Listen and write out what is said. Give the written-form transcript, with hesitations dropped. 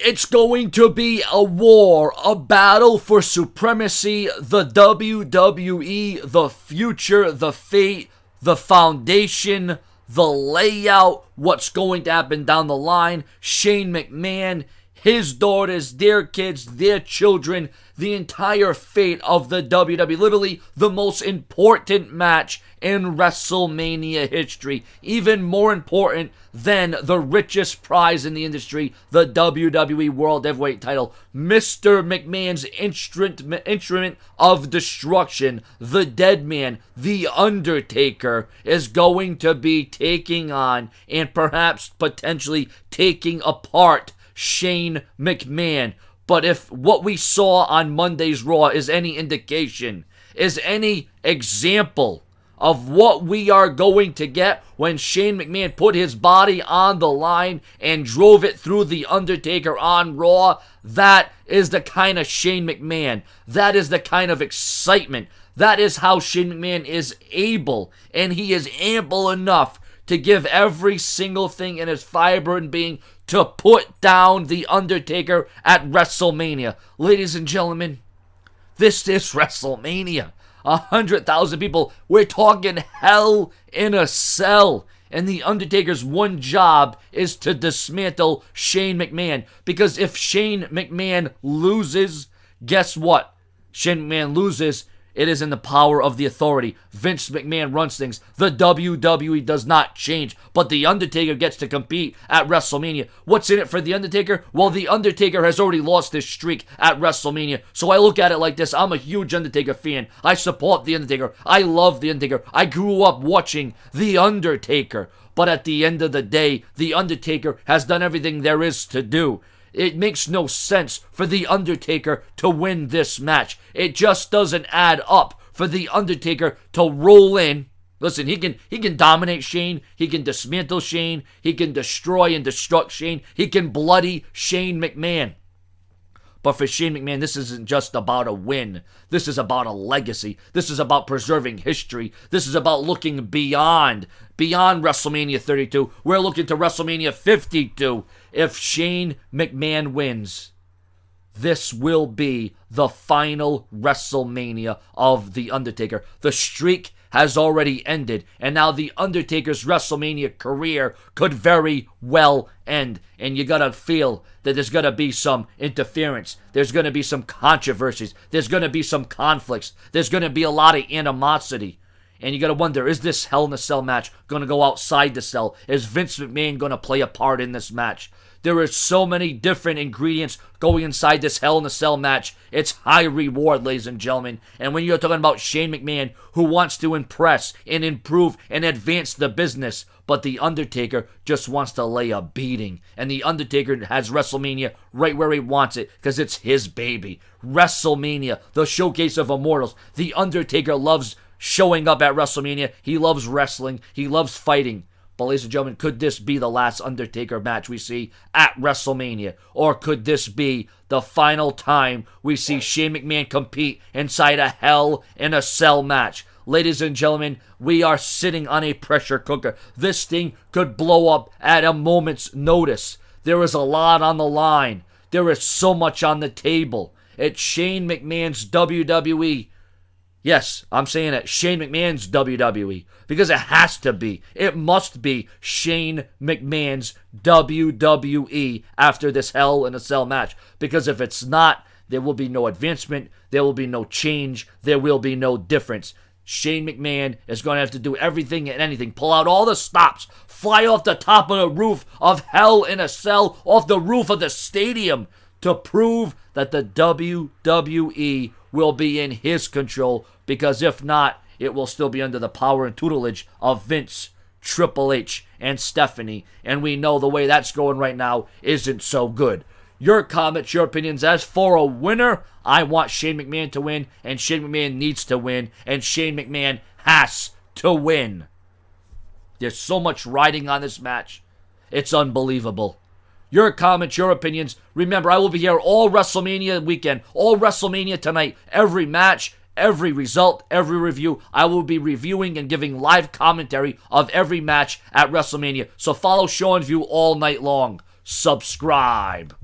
It's going to be a war, a battle for supremacy. The WWE, the future, the fate, the foundation, the layout, what's going to happen down the line. Shane McMahon, his daughters, their kids, their children, the entire fate of the WWE. Literally the most important match in WrestleMania history. Even more important than the richest prize in the industry, the WWE World Heavyweight title. Mr. McMahon's instrument of destruction, the dead man, the Undertaker, is going to be taking on and perhaps potentially taking apart Shane McMahon. But if what we saw on Monday's Raw is any indication, is any example of what we are going to get when Shane McMahon put his body on the line and drove it through the Undertaker on Raw, that is the kind of Shane McMahon. That is the kind of excitement. That is how Shane McMahon is able, and he is ample enough to give every single thing in his fiber and being to put down the Undertaker at WrestleMania. Ladies and gentlemen, this is WrestleMania. 100,000 people. We're talking hell in a cell. And the Undertaker's one job is to dismantle Shane McMahon. Because if Shane McMahon loses, guess what? Shane McMahon loses, it is in the power of the authority. Vince McMahon runs things. The WWE does not change. But The Undertaker gets to compete at WrestleMania. What's in it for The Undertaker? Well, The Undertaker has already lost his streak at WrestleMania. So I look at it like this. I'm a huge Undertaker fan. I support The Undertaker. I love The Undertaker. I grew up watching The Undertaker. But at the end of the day, The Undertaker has done everything there is to do. It makes no sense for The Undertaker to win this match. It just doesn't add up for The Undertaker to roll in. Listen, he can dominate Shane. He can dismantle Shane. He can destroy and destruct Shane. He can bloody Shane McMahon. But for Shane McMahon, this isn't just about a win. This is about a legacy. This is about preserving history. This is about looking beyond WrestleMania 32. We're looking to WrestleMania 52. If Shane McMahon wins, this will be the final WrestleMania of The Undertaker. The streak has already ended, and now The Undertaker's WrestleMania career could very well end. And you gotta feel that there's gonna be some interference. There's gonna be some controversies. There's gonna be some conflicts. There's gonna be a lot of animosity. And you gotta wonder, is this Hell in a Cell match gonna go outside the cell? Is Vince McMahon gonna play a part in this match? There are so many different ingredients going inside this Hell in a Cell match. It's high reward, ladies and gentlemen. And when you're talking about Shane McMahon, who wants to impress and improve and advance the business, but The Undertaker just wants to lay a beating. And The Undertaker has WrestleMania right where he wants it, because it's his baby. WrestleMania, the showcase of immortals. The Undertaker loves showing up at WrestleMania. He loves wrestling. He loves fighting. But ladies and gentlemen, could this be the last Undertaker match we see at WrestleMania? Or could this be the final time we see Shane McMahon compete inside a Hell in a Cell match? Ladies and gentlemen, we are sitting on a pressure cooker. This thing could blow up at a moment's notice. There is a lot on the line. There is so much on the table. It's Shane McMahon's WWE. Yes, I'm saying it. Shane McMahon's WWE. Because it has to be. It must be Shane McMahon's WWE after this Hell in a Cell match. Because if it's not, there will be no advancement. There will be no change. There will be no difference. Shane McMahon is going to have to do everything and anything. Pull out all the stops. Fly off the top of the roof of Hell in a Cell. Off the roof of the stadium. To prove that the WWE will be in his control, because if not, it will still be under the power and tutelage of Vince, Triple H, and Stephanie, and we know the way that's going right now isn't so good. Your comments, your opinions. As for a winner, I want Shane McMahon to win, and Shane McMahon needs to win, and Shane McMahon has to win. There's so much riding on this match. It's unbelievable. Your comments, your opinions. Remember, I will be here all WrestleMania weekend, all WrestleMania tonight, every match, every result, every review. I will be reviewing and giving live commentary of every match at WrestleMania. So follow Show and View all night long. Subscribe.